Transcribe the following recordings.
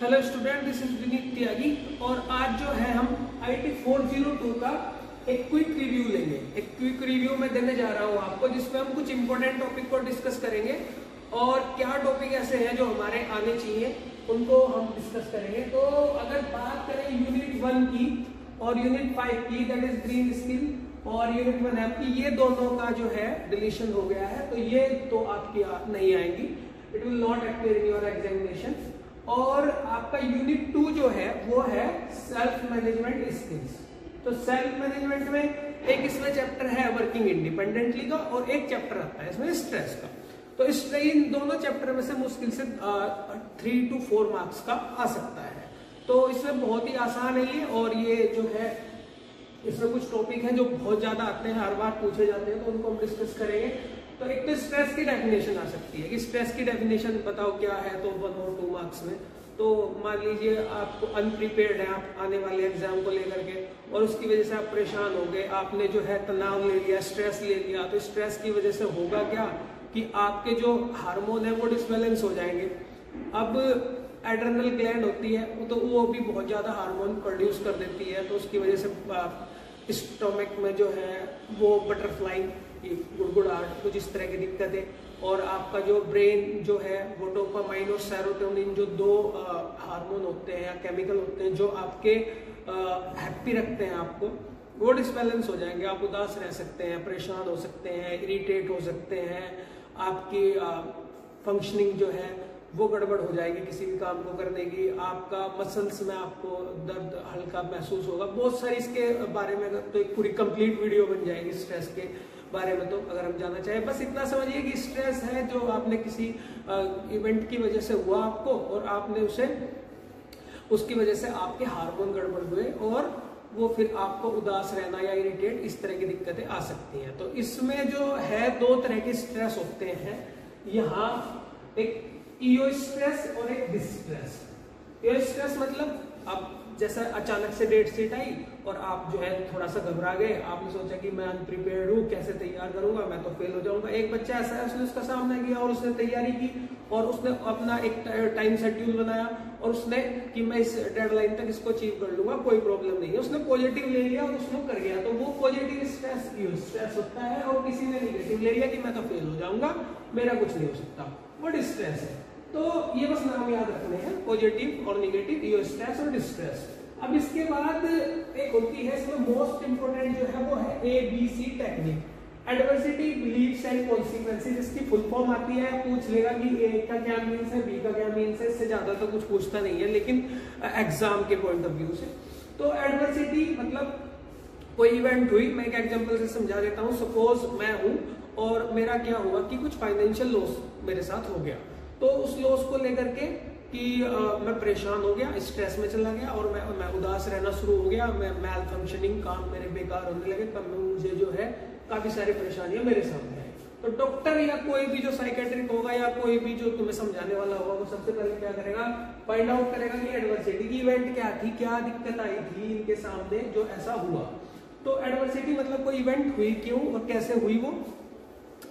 Hello student, this is Vineet Tyagi और आज जो है हम IT 402 का एक क्विक रिव्यू लेंगे। एक क्विक रिव्यू मैं देने जा रहा हूँ आपको, जिसमें हम कुछ इंपॉर्टेंट टॉपिक को डिस्कस करेंगे और क्या टॉपिक ऐसे हैं जो हमारे आने चाहिए उनको हम डिस्कस करेंगे। तो अगर बात करें यूनिट 1 की और यूनिट 5 की, दैट इज ग्रीन स्किल, और यूनिट 1 की, ये दोनों का जो है डिलीशन हो गया है, तो ये तो आपकी नहीं आएंगी, it will not appear in your examination. और आपका यूनिट 2 जो है वो है सेल्फ मैनेजमेंट स्किल्स। तो सेल्फ मैनेजमेंट में एक इसमें चैप्टर है वर्किंग इंडिपेंडेंटली का और एक चैप्टर आता है इसमें स्ट्रेस का। तो इन दोनों चैप्टर में से मुश्किल से 3 to 4 मार्क्स का आ सकता है। तो इसमें बहुत ही आसान है ये, और ये जो है इसमें कुछ टॉपिक है जो बहुत ज्यादा आते हैं, हर बार पूछे जाते हैं, तो उनको हम डिस्कस करेंगे। तो एक तो स्ट्रेस की डेफिनेशन आ सकती है कि स्ट्रेस की डेफिनेशन बताओ क्या है, तो 1 और 2 मार्क्स में। तो मान लीजिए आपको अनप्रिपेयर्ड है, आप आने वाले एग्जाम को लेकर के, और उसकी वजह से आप परेशान हो गए, आपने जो है तनाव ले लिया, स्ट्रेस ले लिया, तो स्ट्रेस की वजह से होगा क्या कि आपके जो हार्मोन है वो डिसबैलेंस हो जाएंगे। अब एड्रेनल ग्लैंड होती है तो वो भी बहुत ज्यादा हार्मोन प्रोड्यूस कर देती है, तो उसकी वजह से स्टोमक में जो है वो बटरफ्लाई, गुड़गुड़ाहट, कुछ इस तरह की दिक्कतें, और आपका जो ब्रेन जो है वो डोपामाइन और सेरोटोनिन जो 2 हार्मोन होते हैं या केमिकल होते हैं जो आपके हैप्पी रखते हैं आपको, वो डिसबैलेंस हो जाएंगे। आप उदास रह सकते हैं, परेशान हो सकते हैं, इरिटेट हो सकते हैं, आपकी फंक्शनिंग जो है वो गड़बड़ हो जाएगी किसी भी काम को करने की, आपका मसल्स में आपको दर्द हल्का महसूस होगा। बहुत सारी इसके बारे में तो एक पूरी कंप्लीट वीडियो बन जाएगी स्ट्रेस के बारे में, तो अगर हम जानना चाहें, बस इतना समझिए कि स्ट्रेस है जो आपने किसी इवेंट की वजह से हुआ आपको, और आपने उसकी वजह से आपके हार्मोन गड़बड़ हुए और वो फिर आपको उदास रहना या इरिटेट, इस तरह की दिक्कतें आ सकती हैं। तो इसमें जो है 2 तरह के स्ट्रेस होते हैं यहाँ, एक ईओ स्ट्रेस और एक डिस्ट्रेस। ईओ स्ट्रेस मतलब अब जैसा अचानक से डेट शीट आई और आप जो है थोड़ा सा घबरा गए, आपने सोचा कि मैं अनप्रिपेयर्ड हूँ, कैसे तैयार करूंगा, मैं तो फेल हो जाऊंगा। एक बच्चा ऐसा है, उसने उसका सामना किया और उसने तैयारी की और उसने अपना एक टाइम शेड्यूल बनाया और उसने कि मैं इस डेडलाइन तक इसको अचीव कर लूंगा, कोई प्रॉब्लम नहीं है, उसने पॉजिटिव ले लिया और उसने कर गया। तो वो पॉजिटिव स्ट्रेस होता है, और किसी ने निगेटिव ले लिया कि मैं तो फेल हो जाऊंगा, मेरा कुछ नहीं हो सकता, वो डिस्ट्रेस है। तो ये बस नाम याद रखने हैं, पॉजिटिव और निगेटिव, ईओ स्ट्रेस और डिस्ट्रेस। अब इसके बाद एक होती है, इसमें मोस्ट इंपोर्टेंट जो है वो है ABC technique, adversity, beliefs and consequences. इसकी फुल फॉर्म आती है, पूछ लेगा कि A का क्या मीन्स है, B का क्या मीन्स है, इससे ज्यादा तो कुछ पूछता नहीं है लेकिन एग्जाम के पॉइंट ऑफ व्यू से। तो एडवर्सिटी मतलब कोई इवेंट हुई, मैं एक एग्जांपल से समझा देता हूँ। सपोज मैं हूँ और मेरा क्या हुआ कि कुछ फाइनेंशियल लॉस मेरे साथ हो गया, तो उस लॉस को लेकर के कि मैं परेशान हो गया, स्ट्रेस में चला गया और मैं उदास रहना शुरू हो गया, मैं मैल फंक्शनिंग, काम मेरे बेकार होने लगे, तब मुझे जो है काफी सारी परेशानियां मेरे सामने आई। तो डॉक्टर या कोई भी जो साइकेट्रिक होगा या कोई भी जो तुम्हें समझाने वाला होगा, वो सबसे पहले क्या करेगा, फाइंड आउट करेगा कि एडवर्सिटी की इवेंट क्या थी, क्या दिक्कत आई थी इनके सामने जो ऐसा हुआ। तो एडवर्सिटी मतलब कोई इवेंट हुई क्यों और कैसे हुई वो,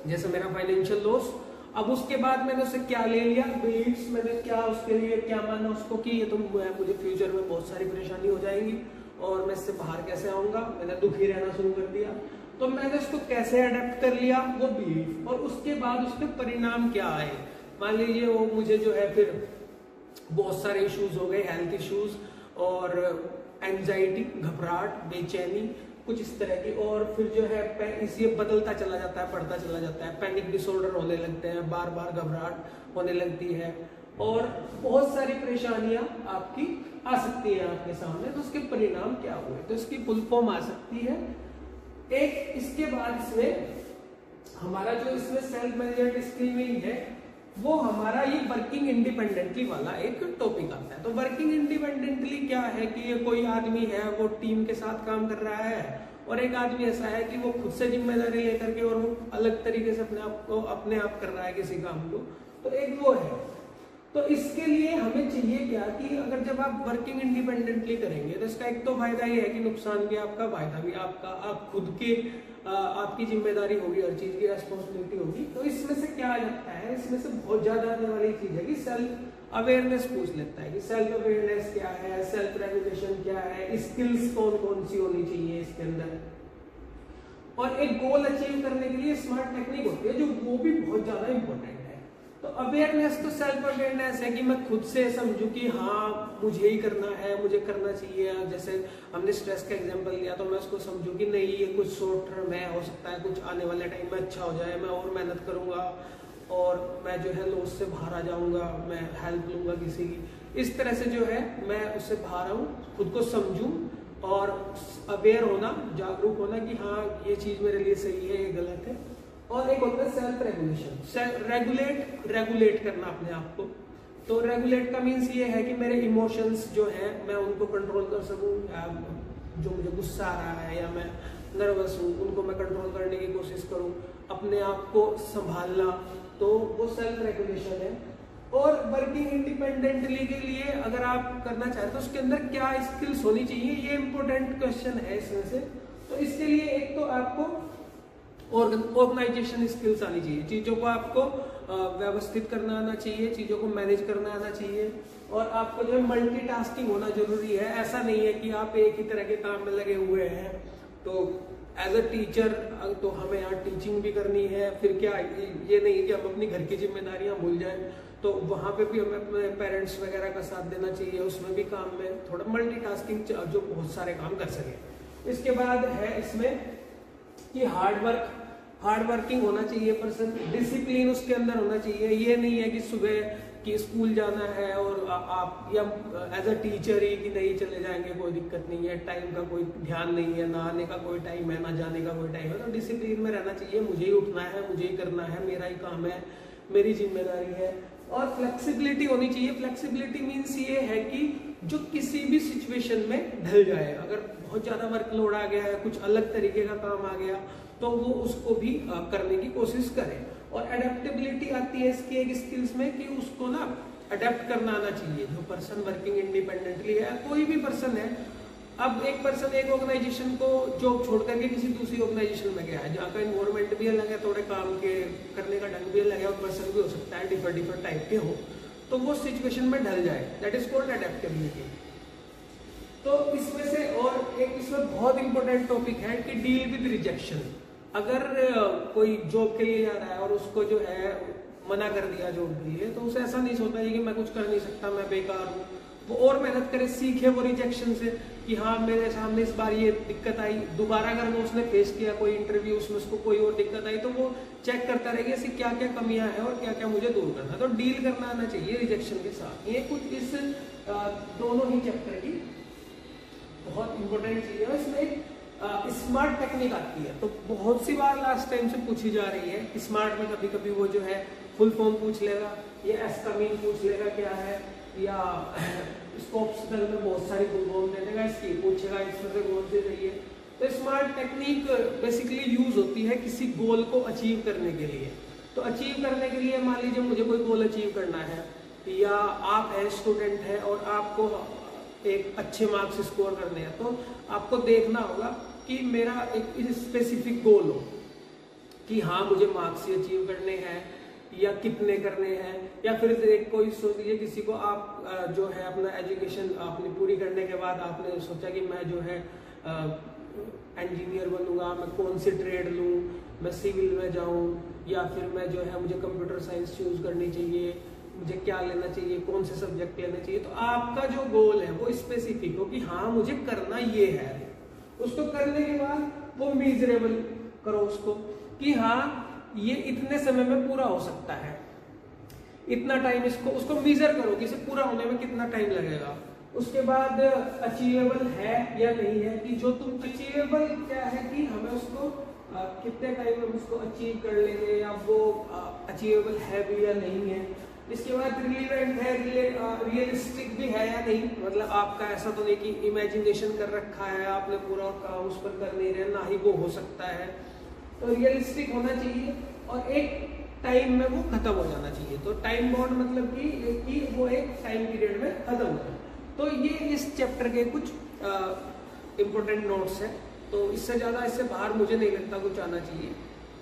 जैसे मेरा फाइनेंशियल लॉस। अब उसके बाद मैंने उससे क्या ले लिया, बिलीव्स, मैंने क्या उसके लिए क्या माना उसको कि ये तो मुझे फ्यूचर में बहुत सारी परेशानी हो जाएगी और मैं इससे बाहर कैसे आऊंगा, मैंने दुखी रहना शुरू कर दिया। तो मैंने उसको कैसे अडेप्ट कर लिया, वो बिलीव, और उसके बाद उसके परिणाम क्या आए। मान लीजिए वो मुझे जो है फिर बहुत सारे इश्यूज हो गए, हेल्थ इश्यूज और एंजाइटी, घबराहट, बेचैनी, कुछ इस तरह की, और फिर जो है इसे बदलता चला जाता है, बढ़ता चला जाता है, पैनिक डिसऑर्डर होने लगते हैं, बार बार घबराहट होने लगती है और बहुत सारी परेशानियां आपकी आ सकती है आपके सामने। तो उसके परिणाम क्या हुए, तो इसकी फुल फॉर्म आ सकती है एक। इसके बाद इसमें हमारा जो इसमें सेल्फ मैनेजमेंट स्किल में है वो हमारा ये वर्किंग इंडिपेंडेंटली वाला एक टॉपिक आता है। तो वर्किंग इंडिपेंडेंटली क्या है कि ये कोई आदमी है वो टीम के साथ काम कर रहा है, और एक आदमी ऐसा है कि वो खुद से जिम्मेदारी लेकर के और वो अलग तरीके से अपने आप कर रहा है किसी काम को। तो एक वो है। तो इसके लिए हमें चाहिए क्या कि अगर जब आप वर्किंग इंडिपेंडेंटली करेंगे तो इसका एक तो फायदा ये है कि नुकसान भी आपका, फायदा भी आपका, आप खुद के आपकी जिम्मेदारी होगी, हर चीज की रेस्पॉन्सिबिलिटी होगी। तो इसमें से क्या आ जाता है, इसमें से बहुत ज्यादा आने वाली चीज है कि सेल्फ अवेयरनेस पूछ लेता है कि सेल्फ अवेयरनेस क्या है, सेल्फ रेगुलेशन क्या है, स्किल्स कौन कौन सी होनी चाहिए इसके अंदर। और एक गोल अचीव करने के लिए स्मार्ट टेक्निक होती है जो वो भी बहुत ज्यादा इंपॉर्टेंट है। तो अवेयरनेस तो सेल्फ अवेयरनेस है कि मैं खुद से समझूं कि हाँ मुझे ही करना है, मुझे करना चाहिए। जैसे हमने स्ट्रेस का एग्जांपल लिया तो मैं उसको समझूं कि नहीं ये कुछ शॉर्ट टर्म है, हो सकता है कुछ आने वाले टाइम में अच्छा हो जाए, मैं और मेहनत करूंगा और मैं जो है लॉस से बाहर आ जाऊंगा, मैं हेल्प लूंगा किसी की। इस तरह से जो है मैं उससे बाहर आऊं, खुद को समझूं और अवेयर होना, जागरूक होना कि हाँ ये चीज मेरे लिए सही है, ये गलत है। और एक होता है सेल्फ रेगुलेशन, रेगुलेट करना अपने आप को। तो रेगुलेट का मीन्स ये है कि मेरे इमोशंस जो है मैं उनको कंट्रोल कर सकूं, या जो मुझे गुस्सा आ रहा है या मैं नर्वस हूँ उनको मैं कंट्रोल करने की कोशिश करूं, अपने आप को संभालना, तो वो सेल्फ रेगुलेशन है। और वर्किंग इंडिपेंडेंटली के लिए अगर आप करना चाहते तो उसके अंदर क्या स्किल्स होनी चाहिए, ये इंपॉर्टेंट क्वेश्चन है इसमें से। तो इसके लिए एक तो आपको ऑर्गेनाइजेशन स्किल्स आनी चाहिए, चीजों को आपको व्यवस्थित करना आना चाहिए, चीजों को मैनेज करना आना चाहिए। और आपको जो है मल्टीटास्किंग होना जरूरी है। ऐसा नहीं है कि आप एक ही तरह के काम में लगे हुए हैं। तो एज अ टीचर तो हमें यहाँ टीचिंग भी करनी है, फिर क्या ये नहीं है कि हम अपनी घर की जिम्मेदारियां भूल जाएं, तो वहां पे भी हमें अपने पेरेंट्स वगैरह का साथ देना चाहिए, उसमें भी काम में थोड़ा मल्टीटास्किंग जो बहुत सारे काम कर सके। इसके बाद है इसमें कि हार्ड वर्किंग होना चाहिए पर्सन, डिसिप्लिन उसके अंदर होना चाहिए। ये नहीं है कि सुबह कि स्कूल जाना है और आप या एज अ टीचर ही कि नहीं चले जाएंगे कोई दिक्कत नहीं है, टाइम का कोई ध्यान नहीं है, ना आने का कोई टाइम है ना जाने का कोई टाइम है। तो डिसिप्लिन में रहना चाहिए, मुझे ही उठना है, मुझे ही करना है, मेरा ही काम है, मेरी जिम्मेदारी है। और फ्लेक्सिबिलिटी होनी चाहिए। फ्लेक्सिबिलिटी मीन्स ये है कि जो किसी भी सिचुएशन में ढल जाए। अगर बहुत ज्यादा वर्कलोड आ गया है, कुछ अलग तरीके का काम आ गया, तो वो उसको भी करने की कोशिश करे। और अडेप्टेबिलिटी आती है इसकी एक स्किल्स में कि उसको ना अडेप्ट करना आना चाहिए। जो पर्सन वर्किंग इंडिपेंडेंटली है, कोई भी पर्सन है, अब एक पर्सन एक ऑर्गेनाइजेशन को जॉब छोड़ करके किसी दूसरी ऑर्गेनाइजेशन में गया है जहाँ का इन्वायरमेंट भी अलग है, थोड़े काम के करने का ढंग भी अलग है, और पर्सन भी हो सकता है डिफरेंट टाइप के हो, तो वो सिचुएशन में ढल जाए, दैट इज कॉल्ड अडेप्टेबिलिटी। तो इसमें से और एक इसमें बहुत इंपॉर्टेंट टॉपिक है कि डील विद रिजेक्शन। अगर कोई जॉब के लिए जा रहा है और उसको जो है मना कर दिया जॉब के लिए, तो उसे ऐसा नहीं सोचना चाहिए कि मैं कुछ कर नहीं सकता, मैं बेकार हूँ। वो और मेहनत करे, सीखे वो रिजेक्शन से कि हाँ मेरे सामने इस बार ये दिक्कत आई, दोबारा अगर वो उसने फेस किया कोई इंटरव्यू, उसमें उसको कोई और दिक्कत आई, तो वो चेक करता रहेगा ऐसी क्या क्या कमियां हैं और क्या क्या मुझे दूर करना है। तो डील करना आना चाहिए रिजेक्शन के साथ। ये कुछ इस दोनों ही चैप्टर की बहुत इंपॉर्टेंट चीज है। इसमें स्मार्ट टेक्निक आती है, तो बहुत सी बार लास्ट टाइम से पूछी जा रही है। स्मार्ट में कभी कभी वो जो है फुल फॉर्म पूछ लेगा, ये एस का मीन पूछ लेगा क्या है, या स्कोप्स में बहुत सारी फुल फॉर्म दे देगा, इसकी पूछेगा इसमें से कौन सी चाहिए। तो स्मार्ट टेक्निक बेसिकली यूज होती है किसी गोल को अचीव करने के लिए। तो अचीव करने के लिए मान लीजिए मुझे कोई गोल अचीव करना है, या आप है स्टूडेंट है और आपको एक अच्छे मार्क्स स्कोर करने हैं, तो आपको देखना होगा कि मेरा एक स्पेसिफिक गोल हो कि हाँ मुझे मार्क्स ही अचीव करने हैं या कितने करने हैं। या फिर एक कोई सोच लीजिए किसी को आप जो है अपना एजुकेशन आपने पूरी करने के बाद आपने सोचा कि मैं जो है इंजीनियर बनूंगा, मैं कौन सी ट्रेड लूँ, मैं सिविल में जाऊँ या फिर मैं जो है मुझे कंप्यूटर साइंस चूज करनी चाहिए, मुझे क्या लेना चाहिए, कौन से सब्जेक्ट लेने चाहिए। तो आपका जो गोल है वो स्पेसिफिक हो कि हाँ मुझे करना ये है। उसको करने के बाद वो मेजरेबल करो उसको कि हाँ ये इतने समय में पूरा हो सकता है, इतना टाइम इसको उसको मेजर करो कि इसे पूरा होने में कितना टाइम लगेगा। उसके बाद अचीवेबल है या नहीं है, कि जो तुम अचीवेबल क्या है कि हमें उसको कितने टाइम में उसको अचीव कर लेंगे, या वो अचीवेबल है भी या नहीं है। इसके बाद रिलेवेंट है, रियलिस्टिक भी है या नहीं, मतलब आपका ऐसा तो नहीं कि इमेजिनेशन कर रखा है आपने पूरा काम उस पर कर नहीं रहे, ना ही वो हो सकता है। तो रियलिस्टिक होना चाहिए और एक टाइम में वो खत्म हो जाना चाहिए। तो टाइम बाउंड मतलब कि वो एक टाइम पीरियड में खत्म हो जाए। तो ये इस चैप्टर के कुछ इंपॉर्टेंट नोट्स हैं। तो इससे ज्यादा इससे बाहर मुझे नहीं लगता कुछ आना चाहिए।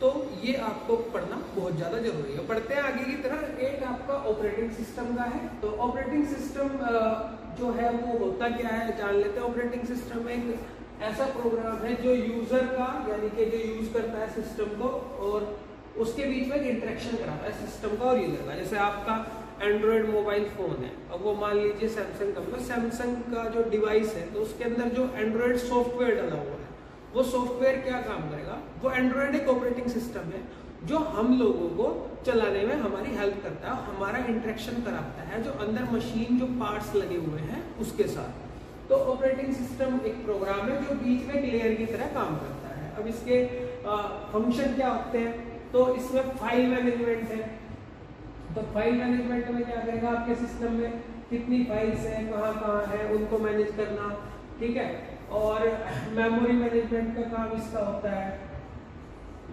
तो ये आपको पढ़ना बहुत ज्यादा जरूरी है। बढ़ते हैं आगे की तरफ। एक आपका ऑपरेटिंग सिस्टम का है। तो ऑपरेटिंग सिस्टम जो है वो होता क्या है जान लेते हैं। ऑपरेटिंग सिस्टम एक ऐसा प्रोग्राम है जो यूजर का यानी कि जो यूज करता है सिस्टम को और उसके बीच में एक इंटरेक्शन कराता है सिस्टम का और यूजर का। जैसे आपका एंड्रॉयड मोबाइल फोन है, अब वो मान लीजिए सैमसंग का, मतलब सैमसंग का जो डिवाइस है तो उसके अंदर जो एंड्रॉयड सॉफ्टवेयर डाला हुआ है वो सॉफ्टवेयर क्या काम करेगा, वो एंड्रॉयड एक ऑपरेटिंग सिस्टम है जो हम लोगों को चलाने में हमारी हेल्प करता है, हमारा इंटरेक्शन कराता है जो अंदर मशीन जो पार्ट्स लगे हुए हैं उसके साथ। तो ऑपरेटिंग सिस्टम एक प्रोग्राम है जो बीच में एक लेयर की तरह काम करता है। अब इसके फंक्शन क्या होते हैं, तो इसमें फाइल मैनेजमेंट है। तो फाइल मैनेजमेंट में क्या करेगा, आपके सिस्टम में कितनी फाइल्स हैं, कहाँ कहाँ है, उनको मैनेज करना, ठीक है। और मेमोरी मैनेजमेंट का काम इसका होता है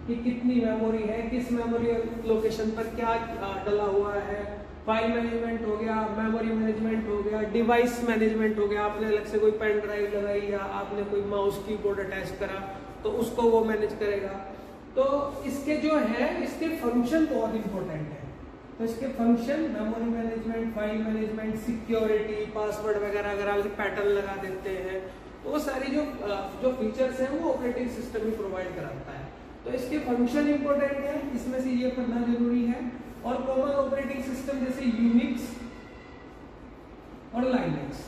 कि कितनी मेमोरी है, किस मेमोरी लोकेशन पर क्या डला हुआ है। फाइल मैनेजमेंट हो गया, मेमोरी मैनेजमेंट हो गया, डिवाइस मैनेजमेंट हो गया, आपने अलग से कोई पेन ड्राइव लगाई या आपने कोई माउस कीबोर्ड अटैच करा तो उसको वो मैनेज करेगा। तो इसके जो है इसके फंक्शन बहुत इंपॉर्टेंट है। तो इसके function memory management, file management, security, password वगैरह अगर आप पैटर्न लगा देते हैं तो वो सारी जो फीचर्स हैं वो ऑपरेटिंग सिस्टम ही प्रोवाइड कराता है। तो इसके फंक्शन इंपॉर्टेंट है, इसमें से ये पढ़ना जरूरी है। और कॉमन ऑपरेटिंग सिस्टम जैसे यूनिक्स और लाइनक्स,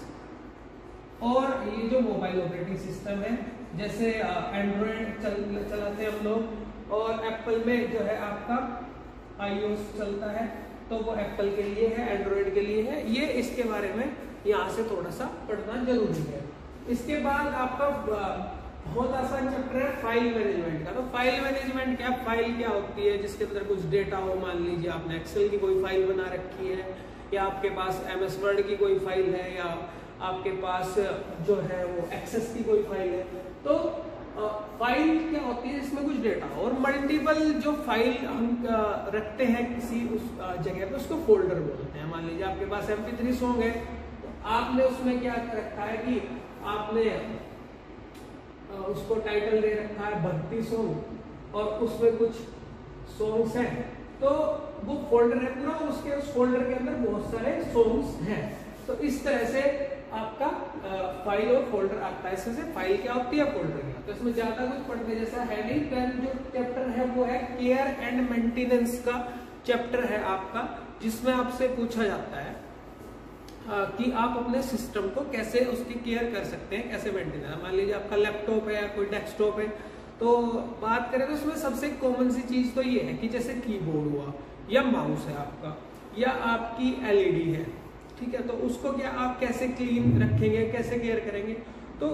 और ये जो मोबाइल ऑपरेटिंग सिस्टम है जैसे एंड्रॉयड चलाते हैं हम लोग, और एप्पल में जो है आपका iOS चलता है तो वो एप्पल के लिए है, एंड्रॉयड के लिए है। ये इसके बारे में यहाँ से थोड़ा सा पढ़ना जरूरी है। इसके बाद आपका बहुत आसान चैप्टर है फाइल मैनेजमेंट का। तो फाइल मैनेजमेंट क्या, फाइल क्या होती है जिसके अंदर कुछ डेटा हो, मान लीजिए आपने एक्सेल की कोई फाइल बना रखी है या आपके पास MS वर्ड की कोई फाइल है या आपके पास जो है वो एक्सेस की कोई फाइल है। तो फाइल क्या होती है जिसमें कुछ डेटा और मल्टीपल जो फाइल हम रखते हैं किसी उस जगह पे उसको फोल्डर बोलते हैं। मान लीजिए आपके पास MP3 सॉन्ग है तो आपने उसमें क्या रखा है कि आपने उसको टाइटल दे रखा है भक्ति सॉन्ग और उसमें कुछ सॉन्ग्स हैं, तो वो फोल्डर है पूरा, उसके उस फोल्डर के अंदर बहुत सारे सॉन्ग्स हैं। तो इस तरह से आपका फाइल और फोल्डर आता है। इसमें से फाइल क्या होती है, फोल्डर क्या। तो इसमें ज्यादा कुछ पढ़ने जैसा है नहीं। देन जो चैप्टर है वो है केयर एंड मेंटेनेंस का चैप्टर है आपका, जिसमें आपसे पूछा जाता है कि आप अपने सिस्टम को कैसे उसकी केयर कर सकते हैं, कैसे मेंटेन करना। मान लीजिए आपका लैपटॉप है या कोई डेस्कटॉप है, तो बात करें तो उसमें सबसे कॉमन सी चीज तो ये है कि जैसे कीबोर्ड हुआ या माउस है आपका या आपकी LED है, ठीक है। तो उसको क्या आप कैसे क्लीन रखेंगे, कैसे केयर करेंगे। तो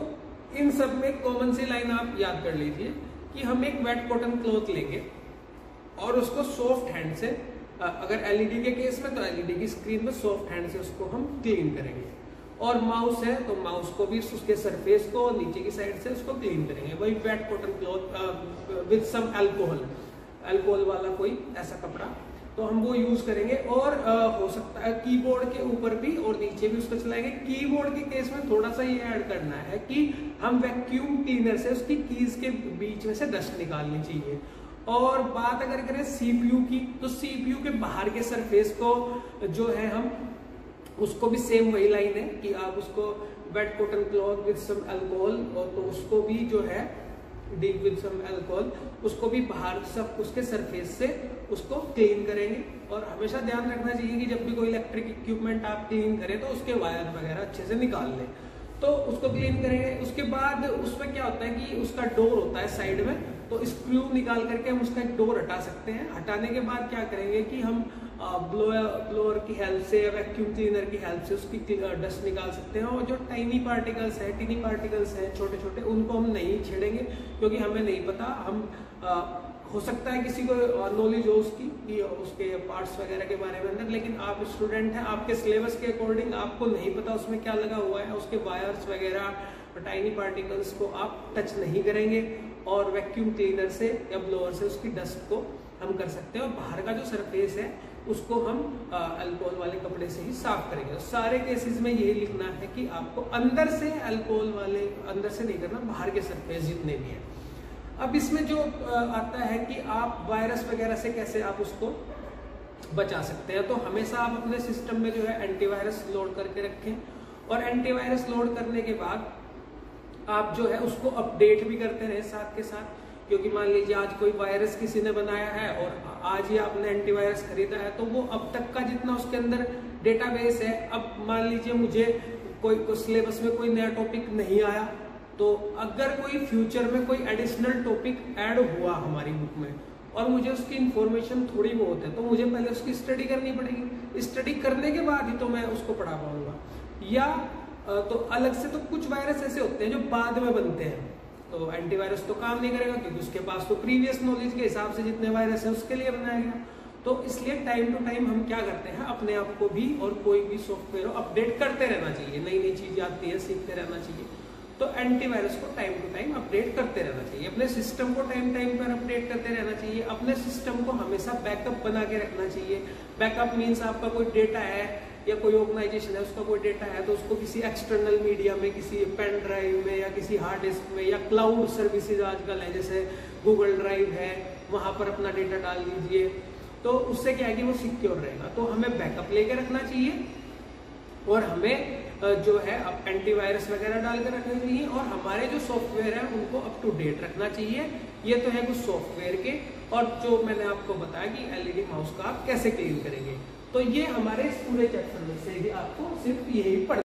इन सब में कॉमन सी लाइन आप याद कर लीजिए कि हम एक वेट कॉटन क्लॉथ लेंगे और उसको सॉफ्ट हैंड से, अगर LED के केस में तो LED की स्क्रीन में सॉफ्ट हैंड से उसको हम क्लीन करेंगे। और माउस है तो माउस को भी उसके सरफेस को नीचे की साइड से उसको क्लीन करेंगे। वही wet cotton cloth with some alcohol वाला कोई ऐसा कपड़ा, तो हम वो यूज करेंगे। और हो सकता है कीबोर्ड के ऊपर भी और नीचे भी उसको चलाएंगे। कीबोर्ड के केस में थोड़ा सा ये ऐड करना है कि हम वैक्यूम क्लीनर से उसकी कीज के बीच में से डस्ट निकालनी चाहिए। और बात अगर करें CPU की, तो CPU के बाहर के सरफेस को जो है हम उसको भी सेम वही लाइन है कि आप उसको wet cotton cloth with some alcohol, और तो उसको भी जो है डीप विद सम अल्कोहल, उसको भी बाहर सब उसके सरफेस से उसको क्लीन करेंगे। और हमेशा ध्यान रखना चाहिए कि जब भी कोई इलेक्ट्रिक इक्विपमेंट आप क्लीन करें तो उसके वायर वगैरह अच्छे से निकाल लें, तो उसको क्लीन करेंगे। उसके बाद उसमें क्या होता है कि उसका डोर होता है साइड में, तो स्क्रू निकाल करके हम उसका एक डोर हटा सकते हैं। हटाने के बाद क्या करेंगे कि हम ब्लोअर की हेल्प से या वैक्यूम क्लीनर की हेल्प से उसकी डस्ट निकाल सकते हैं। और जो टीनी पार्टिकल्स हैं छोटे छोटे, उनको हम नहीं छेड़ेंगे क्योंकि हमें नहीं पता। हम हो सकता है किसी को नॉलेज हो उसकी कि उसके पार्ट्स वगैरह के बारे में अंदर, लेकिन आप स्टूडेंट हैं, आपके सिलेबस के अकॉर्डिंग आपको नहीं पता उसमें क्या लगा हुआ है। उसके वायर्स वगैरह टाइनी पार्टिकल्स को आप टच नहीं करेंगे। और वैक्यूम क्लीनर से या ब्लोअर से उसकी डस्ट को हम कर सकते हैं। और बाहर का जो सरफेस है उसको हम अल्कोहल वाले कपड़े से ही साफ करेंगे। सारे केसेस में यही लिखना है कि आपको अंदर से अल्कोहल वाले अंदर से नहीं करना, बाहर के सरफेस जितने भी हैं। अब इसमें जो आता है कि आप वायरस वगैरह से कैसे आप उसको बचा सकते हैं। तो हमेशा आप अपने सिस्टम में जो है एंटीवायरस लोड करके रखें, और एंटीवायरस लोड करने के बाद आप जो है उसको अपडेट भी करते रहे साथ के साथ, क्योंकि मान लीजिए आज कोई वायरस किसी ने बनाया है और आज ही आपने एंटीवायरस खरीदा है, तो वो अब तक का जितना उसके अंदर डेटाबेस है, अब मान लीजिए मुझे कोई सिलेबस में कोई नया टॉपिक नहीं आया, तो अगर कोई फ्यूचर में कोई एडिशनल टॉपिक ऐड हुआ हमारी बुक में और मुझे उसकी इन्फॉर्मेशन थोड़ी बहुत है, तो मुझे पहले उसकी स्टडी करनी पड़ेगी। स्टडी करने के बाद ही तो मैं उसको पढ़ा पाऊंगा। या तो अलग से तो कुछ वायरस ऐसे होते हैं जो बाद में बनते हैं, तो एंटीवायरस तो काम नहीं करेगा, क्योंकि उसके पास तो प्रीवियस नॉलेज के हिसाब से जितने वायरस है उसके लिए बनाया गया। तो इसलिए टाइम टू टाइम हम क्या करते हैं, अपने आप को भी और कोई भी सॉफ्टवेयर अपडेट करते रहना चाहिए। नई नई चीजें आती है, सीखते रहना चाहिए। तो एंटीवायरस को टाइम टू टाइम अपडेट करते रहना चाहिए, अपने सिस्टम को टाइम टाइम पर अपडेट करते रहना चाहिए, अपने सिस्टम को हमेशा बैकअप बना के रखना चाहिए। बैकअप मीन्स आपका कोई डेटा है या कोई ऑर्गेनाइजेशन है, उसका कोई डेटा है, तो उसको किसी एक्सटर्नल मीडिया में, किसी पेन ड्राइव में या किसी हार्ड डिस्क में, या क्लाउड सर्विसेज आजकल है जैसे गूगल ड्राइव है, वहां पर अपना डेटा डाल दीजिए। तो उससे क्या है कि वो सिक्योर रहेगा। तो हमें बैकअप लेके रखना चाहिए, और हमें जो है अब एंटीवायरस वगैरह डालकर रखना चाहिए, और हमारे जो सॉफ्टवेयर है उनको अप टू डेट रखना चाहिए। ये तो है कुछ सॉफ्टवेयर के, और जो मैंने आपको बताया कि एलईडी माउस का आप कैसे क्लीन करेंगे। तो ये हमारे इस पूरे चैप्टर में से भी आपको सिर्फ यही पढ़